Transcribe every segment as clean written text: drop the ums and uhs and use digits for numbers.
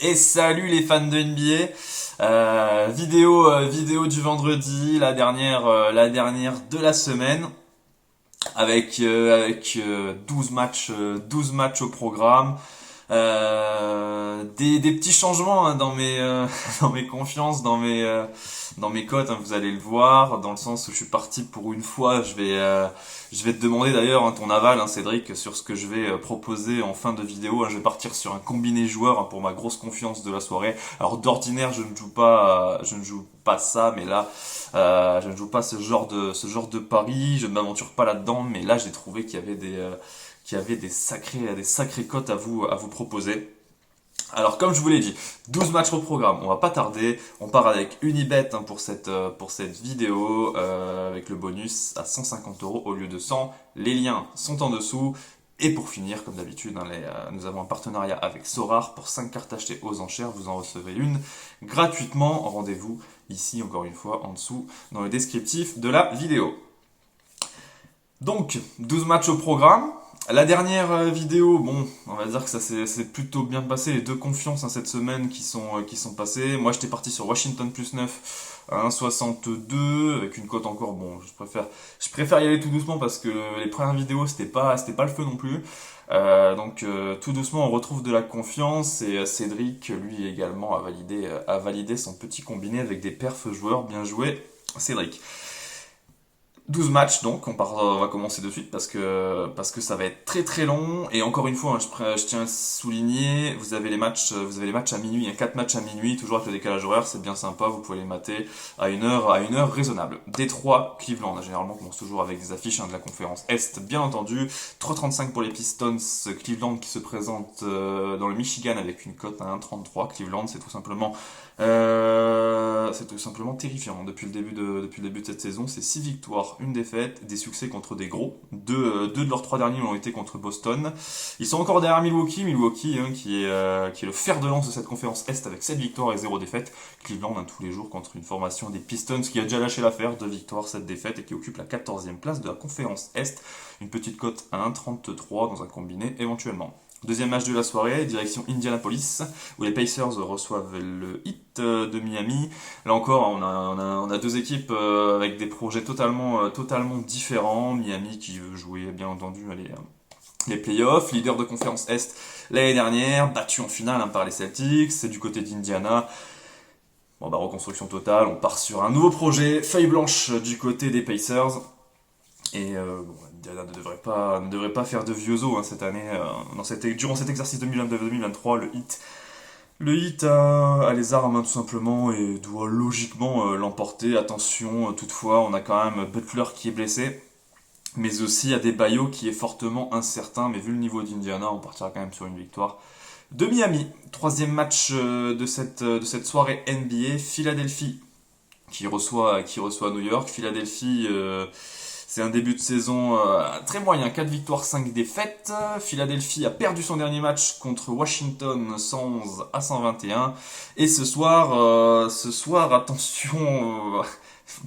Et salut les fans de NBA. Vidéo du vendredi, la dernière de la semaine, avec 12 matchs au programme. Des petits changements hein, dans mes dans mes confiances, dans mes cotes, hein, vous allez le voir, dans le sens où je suis parti pour une fois. Je vais te demander d'ailleurs hein, ton aval, hein, Cédric, sur ce que je vais proposer en fin de vidéo. Hein. Je vais partir sur un combiné joueur hein, pour ma grosse confiance de la soirée. Alors d'ordinaire, je ne joue pas ça, mais là, je ne joue pas ce genre de pari. Je ne m'aventure pas là-dedans, mais là, j'ai trouvé qu'il y avait des sacrés cotes à vous proposer. Alors comme je vous l'ai dit, 12 matchs au programme, on va pas tarder, on part avec Unibet hein, pour cette vidéo, avec le bonus à 150 euros au lieu de 100. Les liens sont en dessous. Et pour finir, comme d'habitude, hein, nous avons un partenariat avec Sorare pour 5 cartes achetées aux enchères, vous en recevez une gratuitement. Rendez-vous ici, encore une fois, en dessous, dans le descriptif de la vidéo. Donc, 12 matchs au programme. La dernière vidéo, bon, on va dire que ça s'est plutôt bien passé. Les deux confiances hein, cette semaine qui sont passées. Moi, j'étais parti sur Washington plus 9 à 1,62 avec une cote encore. Bon, je préfère y aller tout doucement parce que les premières vidéos, c'était pas le feu non plus. Donc, tout doucement, on retrouve de la confiance et Cédric, lui également, a validé son petit combiné avec des perfs joueurs. Bien joué, Cédric. 12 matchs donc, on va commencer de suite parce que ça va être très très long et encore une fois, hein, je tiens à souligner, vous avez les matchs à minuit, hein, 4 matchs à minuit, toujours avec le décalage horaire, c'est bien sympa, vous pouvez les mater à une heure raisonnable. Détroit, Cleveland, hein, généralement on commence toujours avec des affiches hein, de la conférence Est, bien entendu. 3,35 pour les Pistons, Cleveland qui se présente dans le Michigan avec une cote à 1,33. Cleveland, c'est tout simplement terrifiant. Depuis le début de cette saison, c'est 6 victoires, une défaite, des succès contre des gros. Deux de leurs 3 derniers ont été contre Boston. Ils sont encore derrière Milwaukee hein, qui est le fer de lance de cette conférence Est avec 7 victoires et 0 défaites. Cleveland hein, tous les jours contre une formation des Pistons qui a déjà lâché l'affaire, 2 victoires, 7 défaites et qui occupe la 14e place de la conférence Est. Une petite cote à 1,33 dans un combiné éventuellement. Deuxième match de la soirée, direction Indianapolis, où les Pacers reçoivent le Heat de Miami. Là encore, on a deux équipes avec des projets totalement différents. Miami qui veut jouer, bien entendu, les playoffs. Leader de conférence Est l'année dernière, battu en finale hein, par les Celtics. C'est du côté d'Indiana. Bon, reconstruction totale, on part sur un nouveau projet. Feuille blanche du côté des Pacers. Et Indiana ne devrait pas faire de vieux os hein, cette année. Durant cet exercice 2022-2023, le Heat a les armes hein, tout simplement et doit logiquement l'emporter. Attention, toutefois, on a quand même Butler qui est blessé, mais aussi Adebayo qui est fortement incertain. Mais vu le niveau d'Indiana, on partira quand même sur une victoire de Miami. Troisième match de cette soirée NBA, Philadelphie qui reçoit New York. Philadelphie, c'est un début de saison très moyen, 4 victoires, 5 défaites. Philadelphie a perdu son dernier match contre Washington 111 à 121. Et ce soir, attention,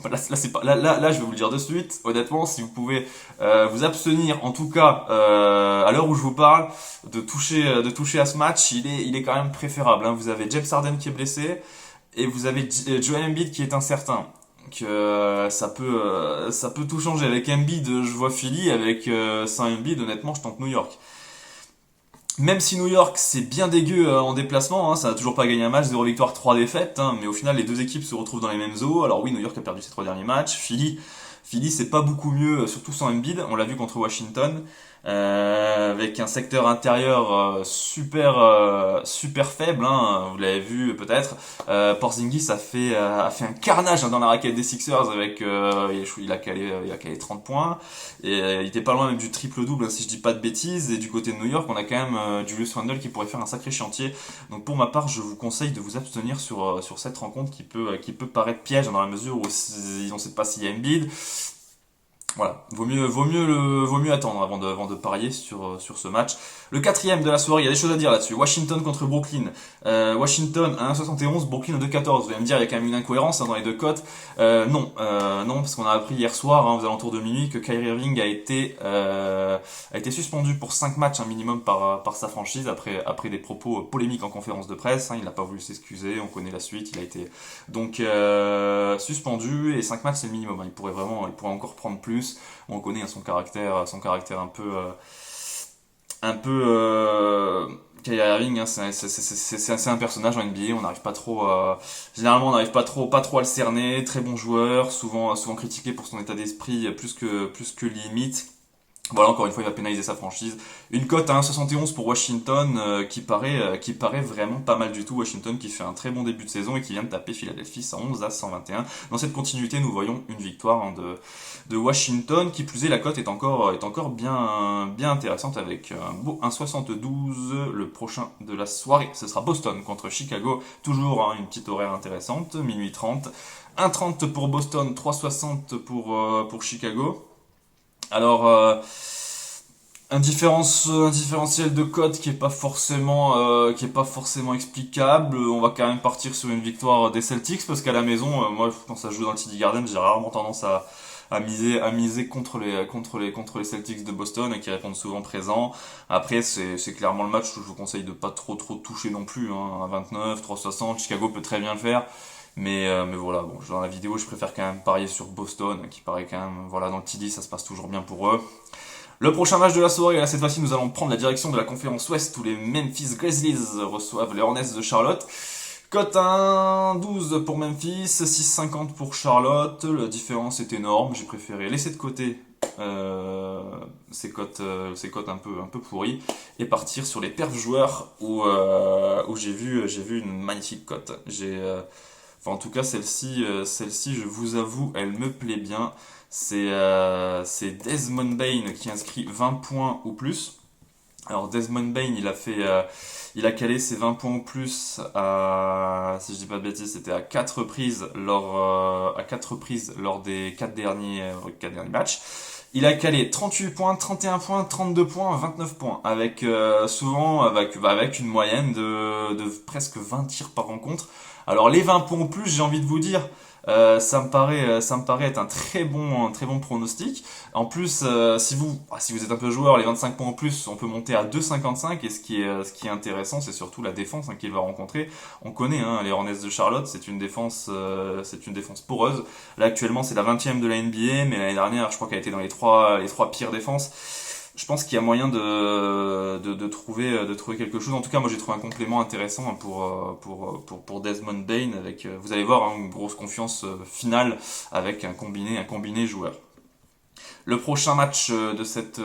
là, je vais vous le dire de suite. Honnêtement, si vous pouvez vous abstenir, en tout cas à l'heure où je vous parle, de toucher à ce match, il est quand même préférable. Hein. Vous avez James Harden qui est blessé et vous avez Joel Embiid qui est incertain. Que ça peut tout changer. Avec Embiid, je vois Philly. Sans Embiid, honnêtement, je tente New York. Même si New York c'est bien dégueu en déplacement, hein, ça n'a toujours pas gagné un match, 0 victoire, 3 défaites, hein, mais au final les deux équipes se retrouvent dans les mêmes eaux. Alors oui, New York a perdu ses 3 derniers matchs. Philly c'est pas beaucoup mieux, surtout sans Embiid. On l'a vu contre Washington, avec un secteur intérieur super faible. Hein, vous l'avez vu peut-être. Porzingis a fait un carnage hein, dans la raquette des Sixers il a calé 30 points et il était pas loin même du triple-double hein, si je dis pas de bêtises. Et du côté de New York, on a quand même Julius Randle qui pourrait faire un sacré chantier. Donc pour ma part, je vous conseille de vous abstenir sur cette rencontre qui peut paraître piège hein, dans la mesure où on ne sait pas s'il y a Embiid. Voilà, vaut mieux attendre avant de parier sur ce match. Le quatrième de la soirée, il y a des choses à dire là-dessus. Washington contre Brooklyn. Washington à 1,71, Brooklyn à 2,14. Vous allez me dire, il y a quand même une incohérence dans les deux cotes. Non, parce qu'on a appris hier soir, aux alentours de minuit, que Kyrie Irving a été suspendu pour 5 matchs un minimum par sa franchise après des propos polémiques en conférence de presse. Il n'a pas voulu s'excuser, on connaît la suite. Il a été donc suspendu et 5 matchs c'est le minimum. Il pourrait encore prendre plus. On connaît son caractère Kyrie Irving, c'est un personnage en NBA. On n'arrive pas trop, généralement, on n'arrive pas trop à le cerner. Très bon joueur, souvent critiqué pour son état d'esprit plus que limite. Voilà, encore une fois, il va pénaliser sa franchise. Une cote à 1,71 pour Washington qui paraît vraiment pas mal du tout. Washington qui fait un très bon début de saison et qui vient de taper Philadelphie 111 à 121. Dans cette continuité, nous voyons une victoire de Washington. Qui plus est, la cote est encore bien intéressante avec un beau 1,72. Le prochain de la soirée, ce sera Boston contre Chicago. Toujours une petite horaire intéressante, minuit 30. 1,30 pour Boston, 3,60 pour Chicago. Alors, un différentiel de cote qui est pas forcément explicable. On va quand même partir sur une victoire des Celtics parce qu'à la maison, moi, quand ça joue dans le TD Garden, j'ai rarement tendance à miser contre les Celtics de Boston qui répondent souvent présents. Après, c'est clairement le match où je vous conseille de pas trop toucher non plus, à 29, 3,60. Chicago peut très bien le faire. Mais voilà, bon, dans la vidéo, je préfère quand même parier sur Boston, qui paraît quand même, voilà, dans le TD, ça se passe toujours bien pour eux. Le prochain match de la soirée, là, cette fois-ci, nous allons prendre la direction de la conférence Ouest où les Memphis Grizzlies reçoivent les Hornets de Charlotte. Cote 1,12 pour Memphis, 6,50 pour Charlotte. La différence est énorme, j'ai préféré laisser de côté ces cotes un peu pourries et partir sur les perfs joueurs où j'ai vu une magnifique cote. En tout cas, celle-ci, je vous avoue, elle me plaît bien. C'est Desmond Bain qui inscrit 20 points ou plus. Alors Desmond Bain, il a calé ses 20 points ou plus si je dis pas de bêtises, c'était à 4 reprises lors des 4 derniers matchs. Il a calé 38 points, 31 points, 32 points, 29 points, souvent avec une moyenne de presque 20 tirs par rencontre. Alors les 20 points en plus, j'ai envie de vous dire, ça me paraît être un très bon pronostic. En plus, si vous êtes un peu joueur, les 25 points en plus, on peut monter à 2,55 et ce qui est intéressant, c'est surtout la défense qu'il va rencontrer. On connaît les Hornets de Charlotte, c'est une défense poreuse. Là actuellement, c'est la 20e de la NBA, mais l'année dernière, je crois qu'elle a été dans les trois pires défenses. Je pense qu'il y a moyen de trouver quelque chose. En tout cas, moi j'ai trouvé un complément intéressant pour Desmond Bain avec, vous allez voir, une grosse confiance finale avec un combiné joueur. Le prochain match de cette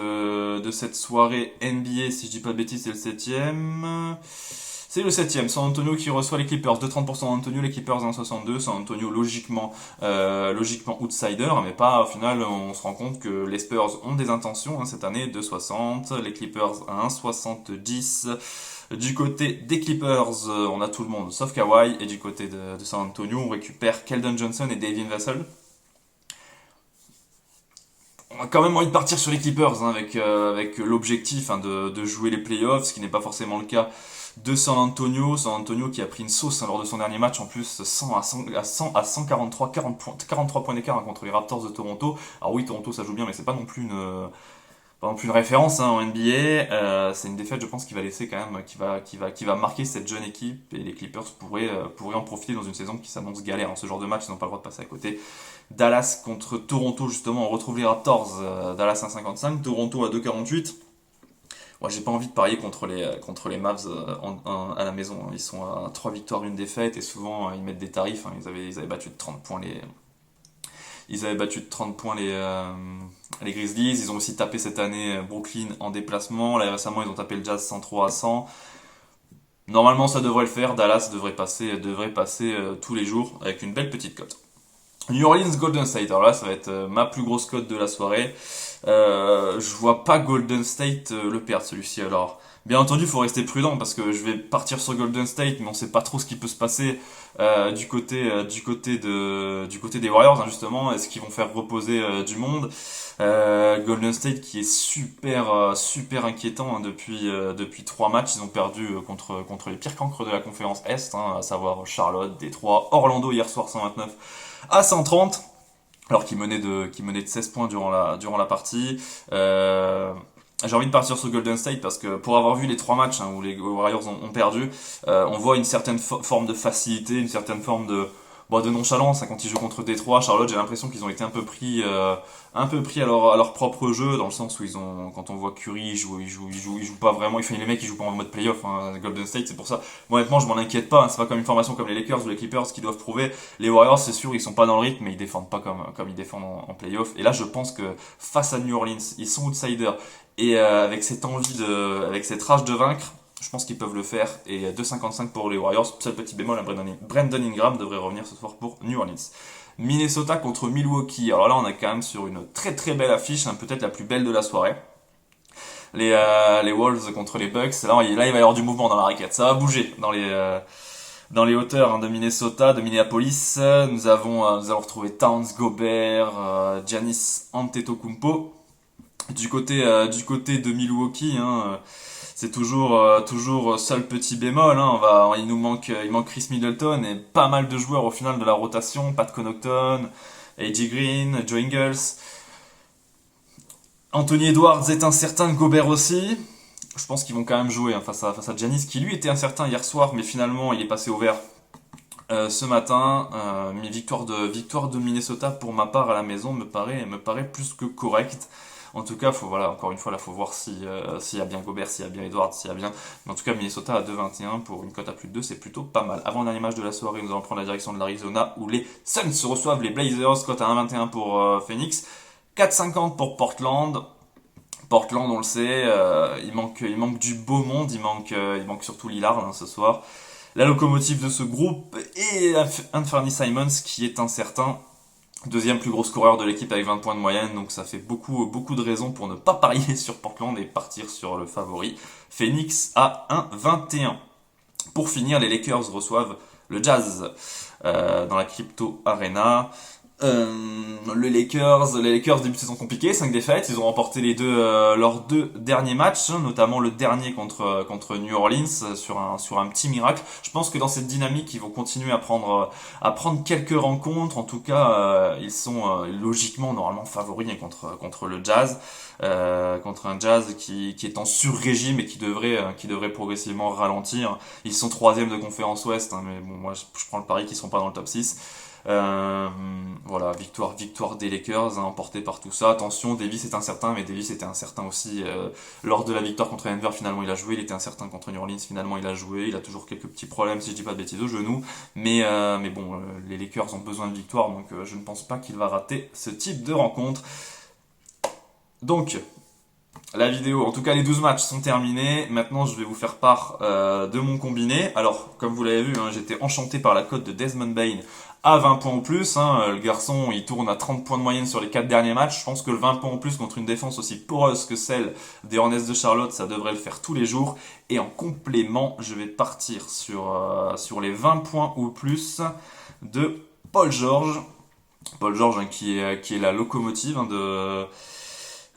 soirée NBA, si je dis pas de bêtises, c'est le septième. C'est le septième, San Antonio qui reçoit les Clippers, 2,30 pour San Antonio, les Clippers 1,62, San Antonio logiquement outsider, mais pas au final on se rend compte que les Spurs ont des intentions cette année, 2,60, les Clippers 1,70. Du côté des Clippers, on a tout le monde sauf Kawhi, et du côté de San Antonio, on récupère Keldon Johnson et Devin Vassell. On a quand même envie de partir sur les Clippers avec l'objectif de jouer les playoffs, ce qui n'est pas forcément le cas de San Antonio. San Antonio qui a pris une sauce lors de son dernier match, en plus 100 à 143, 43 points d'écart contre les Raptors de Toronto. Alors oui, Toronto ça joue bien, mais c'est pas non plus une référence en NBA. C'est une défaite, je pense, qui va laisser quand même, qui va marquer cette jeune équipe, et les Clippers pourraient en profiter dans une saison qui s'annonce galère. Ce genre de match, ils n'ont pas le droit de passer à côté. Dallas contre Toronto, justement, on retrouve les Raptors. Dallas 1,55, Toronto à 2,48. Moi, j'ai pas envie de parier contre les Mavs à la maison. Ils sont à 3 victoires, une défaite, et souvent ils mettent des tarifs. Ils avaient battu de 30 points les Grizzlies. Ils ont aussi tapé cette année Brooklyn en déplacement. Là récemment, ils ont tapé le Jazz 103 à 100. Normalement, ça devrait le faire. Dallas devrait passer tous les jours avec une belle petite cote. New Orleans Golden State. Alors là, ça va être ma plus grosse cote de la soirée. Je vois pas Golden State le perdre celui-ci. Alors, bien entendu, il faut rester prudent parce que je vais partir sur Golden State, mais on sait pas trop ce qui peut se passer du côté des Warriors, hein, justement. Est-ce qu'ils vont faire reposer du monde? Golden State qui est super inquiétant, hein, depuis 3 matchs. Ils ont perdu contre les pires cancres de la conférence Est, hein, à savoir Charlotte, Détroit, Orlando hier soir 129 à 130. Alors qu'il menait de 16 points durant la partie. J'ai envie de partir sur Golden State parce que pour avoir vu les 3 matchs, hein, où les Warriors ont perdu, on voit une certaine forme de facilité, une certaine forme de nonchalance, hein, quand ils jouent contre Détroit. Charlotte, j'ai l'impression qu'ils ont été un peu pris à leur propre jeu, dans le sens où quand on voit Curry, il joue pas vraiment. Les mecs ils jouent pas en mode playoff, hein, Golden State, c'est pour ça. Moi, honnêtement, je m'en inquiète pas, hein, c'est pas comme une formation comme les Lakers ou les Clippers qui doivent prouver. Les Warriors, c'est sûr, ils sont pas dans le rythme, mais ils défendent pas comme ils défendent en playoff. Et là, je pense que face à New Orleans, ils sont outsiders. Et avec avec cette rage de vaincre, je pense qu'ils peuvent le faire. Et 2,55 pour les Warriors. Seul petit bémol, Brandon Ingram devrait revenir ce soir pour New Orleans. Minnesota contre Milwaukee. Alors là, on est quand même sur une très belle affiche, hein, peut-être la plus belle de la soirée. Les Wolves contre les Bucks. Là, il va y avoir du mouvement dans la raquette. Ça va bouger dans les hauteurs, hein, de Minnesota, de Minneapolis. Nous allons retrouver Towns, Gobert, Giannis Antetokounmpo. Du côté de Milwaukee, hein, c'est toujours seul petit bémol, hein. Il manque Chris Middleton et pas mal de joueurs au final de la rotation. Pat Connaughton, AJ Green, Joe Ingles. Anthony Edwards est incertain, Gobert aussi. Je pense qu'ils vont quand même jouer, hein, face à Giannis, qui lui était incertain hier soir, mais finalement il est passé au vert ce matin. Mais victoire de Minnesota pour ma part à la maison me paraît plus que correcte. En tout cas, encore une fois, là, faut voir s'il y a bien Gobert, s'il y a bien Edwards, s'il y a bien. Mais en tout cas, Minnesota à 2,21 pour une cote à plus de 2, c'est plutôt pas mal. Avant le dernier match de la soirée, nous allons prendre la direction de l'Arizona où les Suns reçoivent les Blazers, cote à 1,21 pour Phoenix, 4,50 pour Portland. Portland, on le sait, il manque du beau monde, il manque surtout Lillard, hein, ce soir. La locomotive de ce groupe est Anthony Simons qui est incertain. Deuxième plus gros scoreur de l'équipe avec 20 points de moyenne, donc ça fait beaucoup de raisons pour ne pas parier sur Portland et partir sur le favori. Phoenix à 1,21. Pour finir, les Lakers reçoivent le Jazz dans la Crypto Arena. Les Lakers, début de saison compliqué, 5 défaites, ils ont remporté leurs 2 derniers matchs, hein, notamment le dernier contre New Orleans sur un petit miracle. Je pense que dans cette dynamique, ils vont continuer à prendre quelques rencontres. En tout cas, ils sont logiquement normalement favoris, hein, contre le Jazz, contre un Jazz qui est en sur-régime et qui devrait progressivement ralentir. Ils sont 3e de conférence Ouest, hein, mais bon, moi je prends le pari qu'ils seront pas dans le top 6. Voilà, victoire des Lakers, hein, emportée par tout ça. Attention, Davis est incertain, mais Davis était incertain aussi lors de la victoire contre Denver. Finalement, il a joué. Il était incertain contre New Orleans. Finalement, il a joué. Il a toujours quelques petits problèmes, si je dis pas de bêtises, au genou. Mais bon, les Lakers ont besoin de victoire, donc je ne pense pas qu'il va rater ce type de rencontre. Donc, la vidéo, en tout cas les 12 matchs sont terminés. Maintenant je vais vous faire part de mon combiné. Alors comme vous l'avez vu, hein, j'étais enchanté par la cote de Desmond Bane à 20 points ou plus, hein. Le garçon il tourne à 30 points de moyenne sur les 4 derniers matchs. Je pense que le 20 points ou plus contre une défense aussi poreuse que celle des Hornets de Charlotte, ça devrait le faire tous les jours. Et en complément, je vais partir sur les 20 points ou plus de Paul George. Paul George, hein, qui est la locomotive, hein,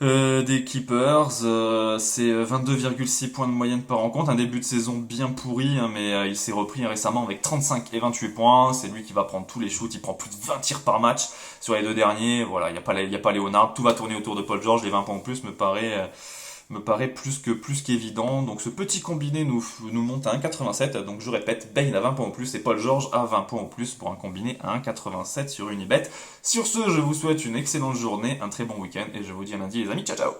des Clippers. C'est 22,6 points de moyenne par rencontre, un début de saison bien pourri, hein, mais il s'est repris récemment avec 35 et 28 points. C'est lui qui va prendre tous les shoots, il prend plus de 20 tirs par match sur les 2 derniers. Voilà, il n'y a pas Leonard, tout va tourner autour de Paul George. Les 20 points en plus me paraît plus qu'évident. Donc ce petit combiné nous monte à 1,87. Donc je répète, Bane à 20 points en plus et Paul George à 20 points en plus pour un combiné à 1,87 sur Unibet. Sur ce, je vous souhaite une excellente journée, un très bon week-end et je vous dis à lundi les amis, ciao ciao.